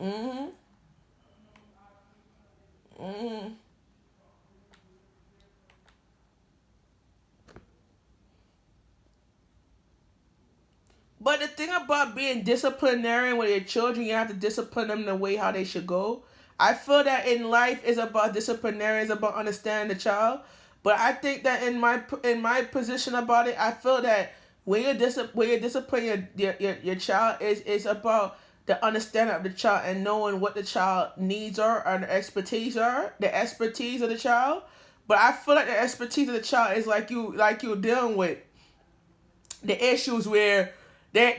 Mm-hmm. Mm-hmm. But the thing about being disciplinarian with your children, you have to discipline them the way how they should go. I feel that in life is about disciplinarian, is about understanding the child. But I think that in my position about it, I feel that when you discipline your child is about the understanding of the child and knowing what the child needs are and the expertise of the child. But I feel like the expertise of the child is like you dealing with the issues where they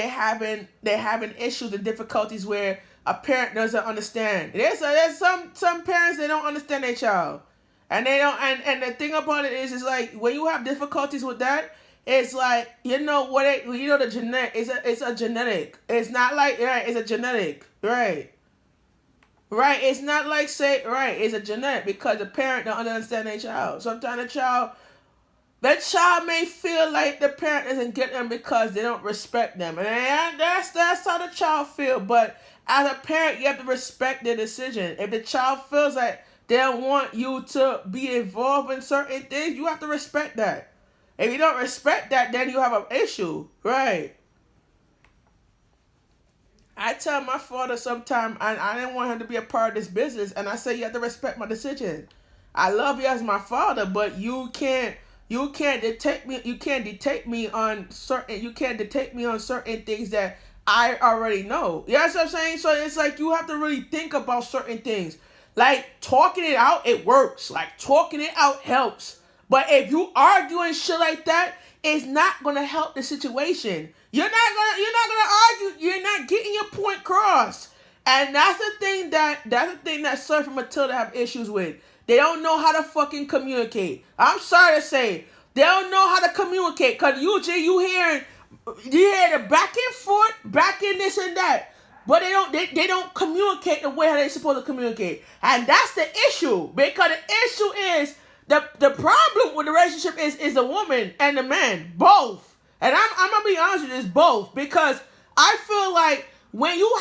having issues and difficulties where a parent doesn't understand. There's some parents, they don't understand their child, and they don't. And the thing about it is like when you have difficulties with that, it's like the genetic. It's a genetic. It's not like right. It's a genetic. Right. Right. It's not like say right. It's a genetic because the parent don't understand their child. Sometimes the child may feel like the parent doesn't get them because they don't respect them, and that's how the child feel. But as a parent, you have to respect their decision. If the child feels like they don't want you to be involved in certain things, you have to respect that. If you don't respect that, then you have an issue, right? I tell my father sometimes I didn't want him to be a part of this business, and I say you have to respect my decision. I love you as my father, but you can't detect me. You can't detect me on certain things that I already know. You know what I'm saying? So it's like you have to really think about certain things. Like talking it out, it works. Like talking it out helps. But if you arguing shit like that, it's not gonna help the situation. You're not gonna argue. You're not getting your point across. And that's the thing that Surf and Matilda have issues with. They don't know how to fucking communicate. I'm sorry to say, they don't know how to communicate. Cause usually you hear the back and forth, back in this and that. But they don't communicate the way how they're supposed to communicate. And that's the issue. Because the issue is the problem with the relationship is the woman and the man. Both. And I'm gonna be honest with you, it's both. Because I feel like when you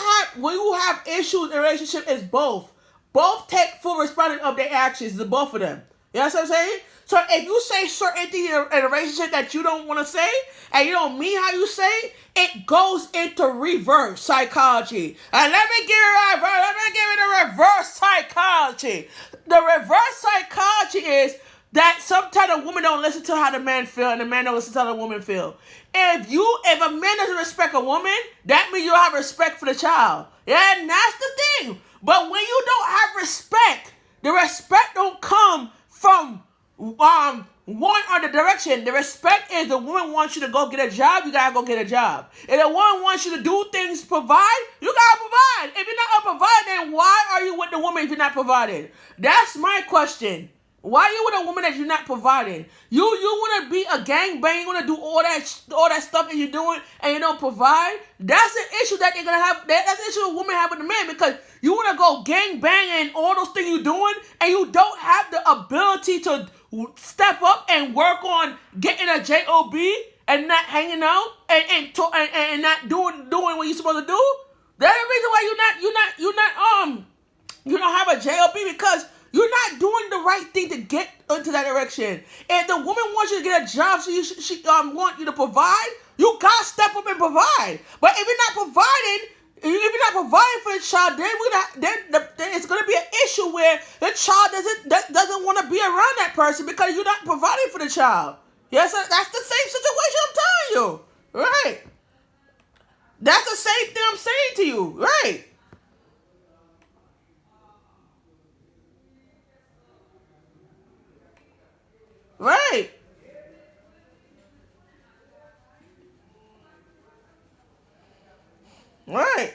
have issues in a relationship, it's both. Both take full responsibility of their actions, the both of them. You know what I'm saying? So if you say certain things in a relationship that you don't want to say, and you don't mean how you say, it goes into reverse psychology. And let me give it right. Let me give it a reverse psychology. The reverse psychology is that sometimes a woman don't listen to how the man feel, and the man don't listen to how the woman feel. If a man doesn't respect a woman, that means you don't have respect for the child. Yeah, and that's the thing. But when you don't have respect, the respect don't come from one other direction. The respect is the woman wants you to go get a job, you gotta go get a job. If the woman wants you to do things, provide, you gotta provide. If you're not gonna provide, then why are you with the woman if you're not providing? That's my question. Why are you with a woman that you're not providing? You want to be a gangbang, you want to do all that stuff that you're doing, and you don't provide. That's the issue that they're gonna have. That's the issue a woman have with the man because you want to go gangbang and all those things you're doing, and you don't have the ability to step up and work on getting a job and not hanging out and not doing what you're supposed to do. That's the reason why you don't have a job because you're not doing the right thing to get into that direction. If the woman wants you to get a job, so she want you to provide, you gotta step up and provide. But if you're not providing for the child, then it's gonna be an issue where the child doesn't want to be around that person because you're not providing for the child. Yes, that's the same situation I'm telling you. Right. That's the same thing I'm saying to you. Right. Right. Right.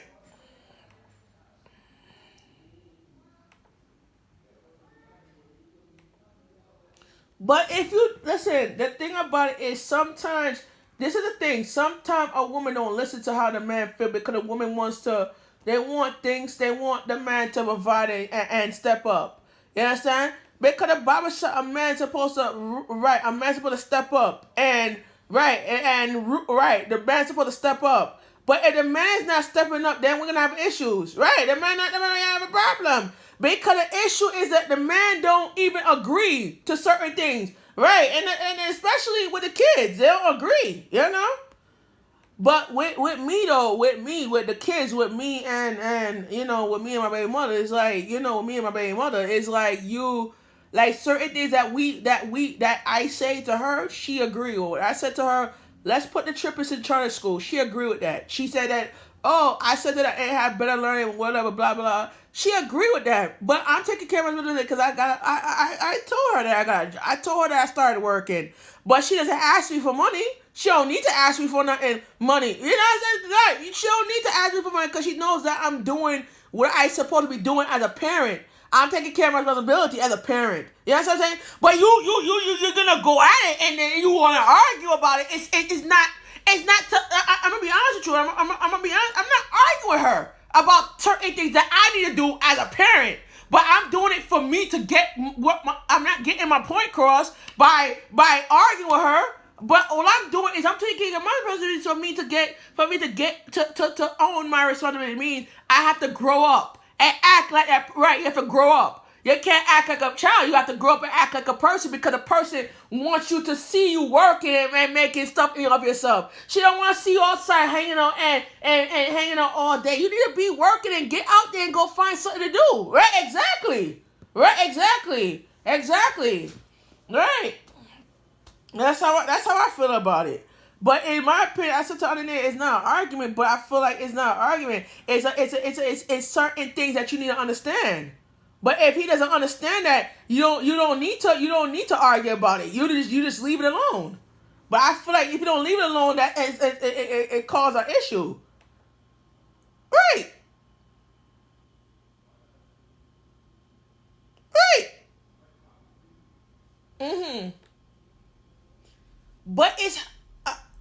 But if you listen, the thing about it is sometimes this is the thing. Sometimes a woman don't listen to how the man feel because the woman wants to. They want things. They want the man to provide and step up. You understand? Because the Bible said a man's supposed to right. A man's supposed to step up and right and right. The man's supposed to step up. But if the man's not stepping up, then we're gonna have issues, right? The man have a problem because the issue is that the man don't even agree to certain things, right? And especially with the kids, they don't agree, you know. But with me though, with the kids, with me and with me and my baby mother, it's like with me and my baby mother, it's like like certain things that I say to her, she agree with. I said to her, let's put the trippers in charter school. She agreed with that. She said that, oh, I said that I have better learning, whatever, blah blah. She agreed with that. But I'm taking care of my business because I told her that I told her that I started working. But she doesn't ask me for money. She don't need to ask me for nothing money. You know what I'm saying? She don't need to ask me for money because she knows that I'm doing what I supposed to be doing as a parent. I'm taking care of my responsibility as a parent. You know what I'm saying? But you're gonna go at it and then you want to argue about it. It's not. I'm gonna be honest with you. I'm gonna be honest. I'm not arguing with her about certain things that I need to do as a parent. But I'm doing it for me to get I'm not getting my point across by arguing with her. But all I'm doing is I'm taking care of my responsibility for me to get to own my responsibility. It means I have to grow up and act like that. Right? You have to grow up. You can't act like a child. You have to grow up and act like a person because a person wants you to see you working and making stuff of yourself. She don't want to see you outside hanging out and hanging out all day. You need to be working and get out there and go find something to do. Right? Exactly. Right? Exactly. Right. That's how I feel about it. But in my opinion, I said to other niggas, it's not an argument. But I feel like it's not an argument. It's certain things that you need to understand. But if he doesn't understand that, you don't need to argue about it. You just leave it alone. But I feel like if you don't leave it alone, that it causes an issue. Right. Right. Mhm. But it's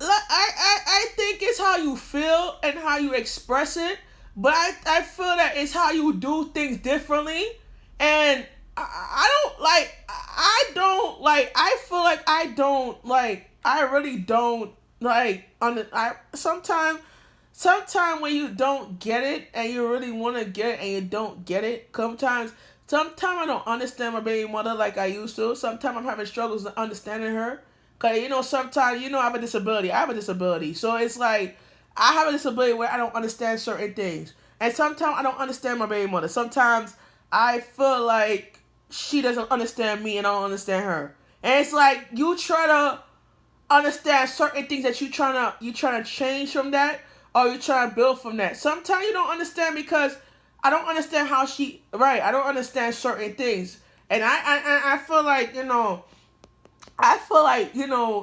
I think it's how you feel and how you express it. But I feel that it's how you do things differently. And I don't like I feel like I don't like I really don't like on the I sometimes when you don't get it and you really want to get it and you don't get it, sometimes I don't understand my baby mother like I used to. Sometimes I'm having struggles understanding her. Cause sometimes I have a disability. I have a disability. So it's like I have a disability where I don't understand certain things. And sometimes I don't understand my baby mother. Sometimes I feel like she doesn't understand me and I don't understand her. And it's like you try to understand certain things that you trying to change from that or you trying to build from that. Sometimes you don't understand because I don't understand how she right. I don't understand certain things. And I feel like,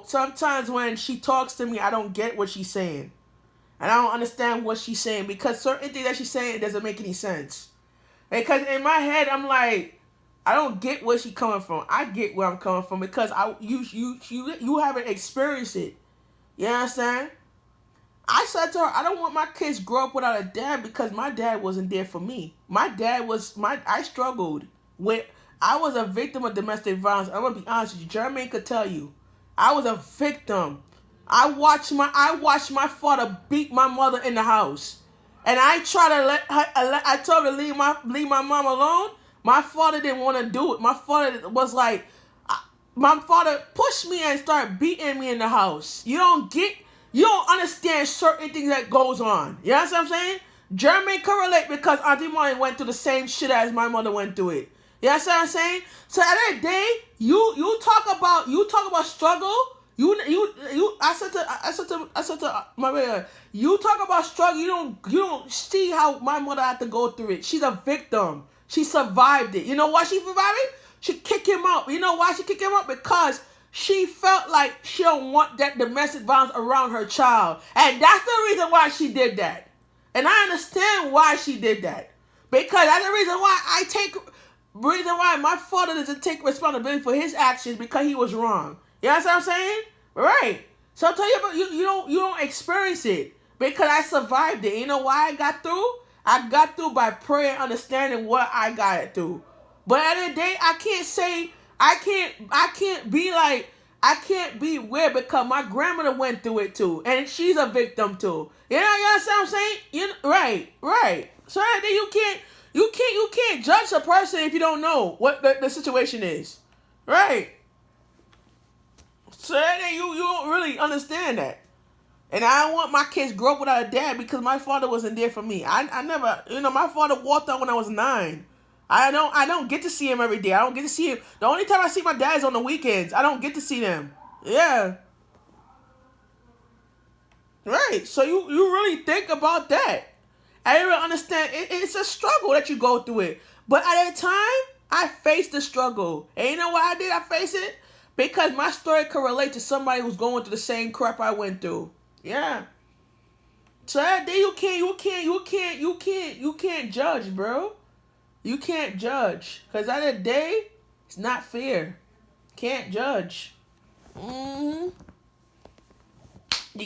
sometimes when she talks to me, I don't get what she's saying. And I don't understand what she's saying because certain things that she's saying doesn't make any sense. Because in my head, I'm like, I don't get where she's coming from. I get where I'm coming from because you haven't experienced it. You understand? I said to her, I don't want my kids to grow up without a dad because my dad wasn't there for me. I struggled with, I was a victim of domestic violence. I'm going to be honest with you. Jermaine could tell you. I was a victim. I watched my father beat my mother in the house. And I try to I told her to leave my mom alone. My father didn't want to do it. My father was like, my father pushed me and started beating me in the house. You don't understand certain things that goes on. You know what I'm saying? Jermaine can relate because Auntie Molly went through the same shit as my mother went through it. You know what I'm saying? So at the end of the day, you talk about struggle. I said to my brother, you talk about struggle. You don't see how my mother had to go through it. She's a victim. She survived it. You know why she survived it? She kicked him out. You know why she kicked him out? Because she felt like she don't want that domestic violence around her child, and that's the reason why she did that. And I understand why she did that because that's the reason why my father doesn't take responsibility for his actions because he was wrong. You know what I'm saying? Right. So I'll tell you about you don't experience it because I survived it. You know why I got through? I got through by prayer and understanding what I got it through. But at the end of the day, I can't be like I can't be weird because my grandmother went through it too, and she's a victim too. You understand what I'm saying? Right. So then you can't judge a person if you don't know what the situation is, right? So then you don't really understand that. And I don't want my kids to grow up without a dad because my father wasn't there for me. I never, my father walked out when I was 9. I don't get to see him every day. I don't get to see him. The only time I see my dad is on the weekends. I don't get to see them. Yeah. Right. So you really think about that. I didn't really understand. It's a struggle that you go through it. But at that time, I faced the struggle. And you know why I did? I faced it because my story could relate to somebody who's going through the same crap I went through. Yeah. So that day you can't judge, bro. You can't judge. Cause that day, it's not fair. Can't judge. You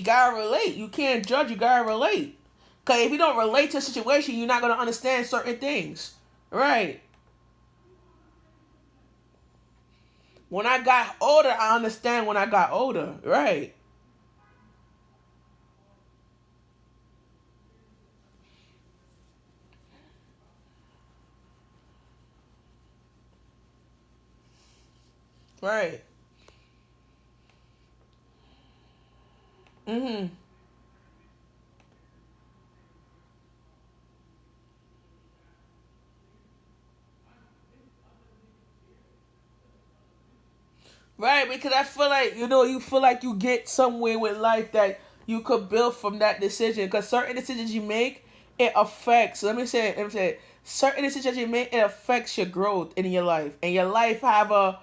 gotta relate. You can't judge, you gotta relate. Cause if you don't relate to a situation, you're not gonna understand certain things. Right. When I got older, I understand when I got older. Right. Right. Mm-hmm. Right, because I feel like, you feel like you get somewhere with life that you could build from that decision. Because certain decisions you make, it affects, certain decisions you make, it affects your growth in your life. And your life have a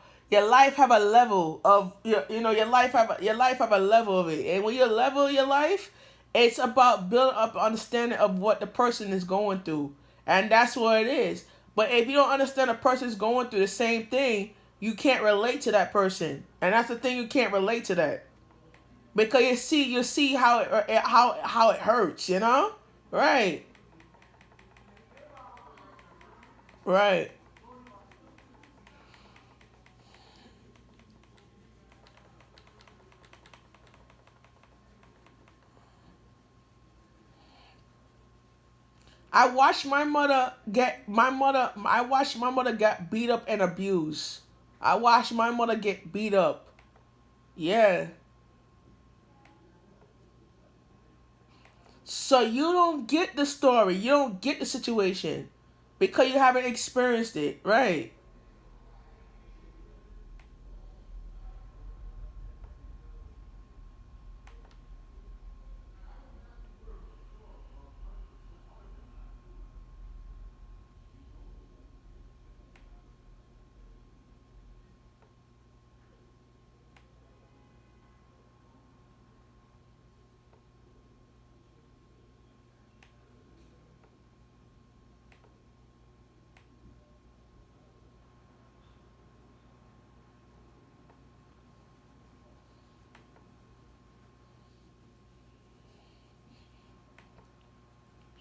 level of, your life have a level of it. And when you level your life, it's about building up understanding of what the person is going through. And that's what it is. But if you don't understand a person's going through the same thing, you can't relate to that person, and that's the thing. You can't relate to that because you see how it hurts. Right, right. I watched my mother get beat up and abused. I watched my mother get beat up. Yeah. So you don't get the story. You don't get the situation because you haven't experienced it. Right.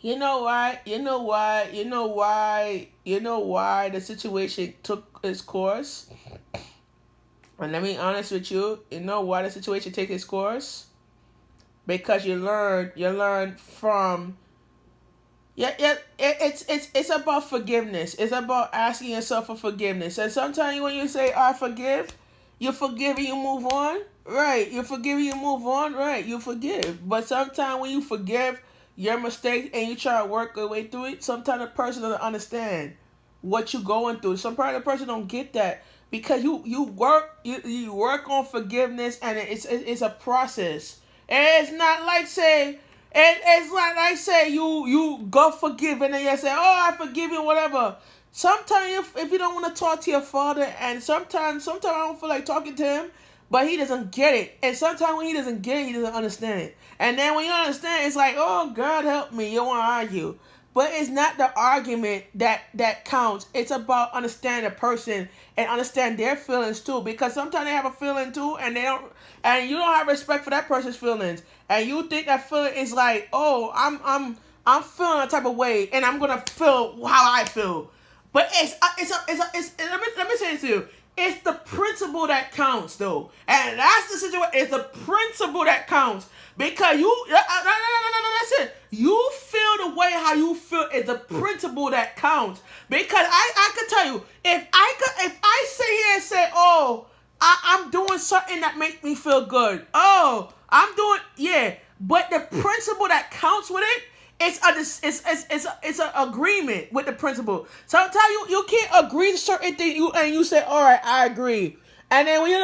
You know why? You know why? You know why? You know why the situation took its course? And let me be honest with you. You know why the situation take its course? Because you learn from. Yeah. It's about forgiveness. It's about asking yourself for forgiveness. And sometimes when you say I forgive, you forgive and you move on. Right. You forgive and you move on. Right. You forgive. But sometimes when you forgive your mistake and you try to work your way through it, sometimes the person doesn't understand what you're going through. Sometimes the person don't get that because you work on forgiveness and it's a process. And it's not like say it's not like say you go forgive and then you say, oh, I forgive you, whatever. Sometimes if you don't want to talk to your father, and sometimes I don't feel like talking to him, but he doesn't get it. And sometimes when he doesn't get it, he doesn't understand it. And then when you understand, it's like, oh, God help me, you want to argue. But it's not the argument that counts. It's about understanding a person and understand their feelings too. Because sometimes they have a feeling too, and you don't have respect for that person's feelings, and you think that feeling is like, oh, I'm feeling a type of way, and I'm gonna feel how I feel. But let me say this to you. It's the principle that counts, though, and that's the situation. It's the principle that counts because no, that's it. You feel the way how you feel is the principle that counts. Because I could tell you if I sit here and say, oh, I'm doing something that makes me feel good. Oh, I'm doing yeah, but the principle that counts with it. It's an agreement with the principle. Sometimes you can't agree to certain things. You say, all right, I agree, and then when you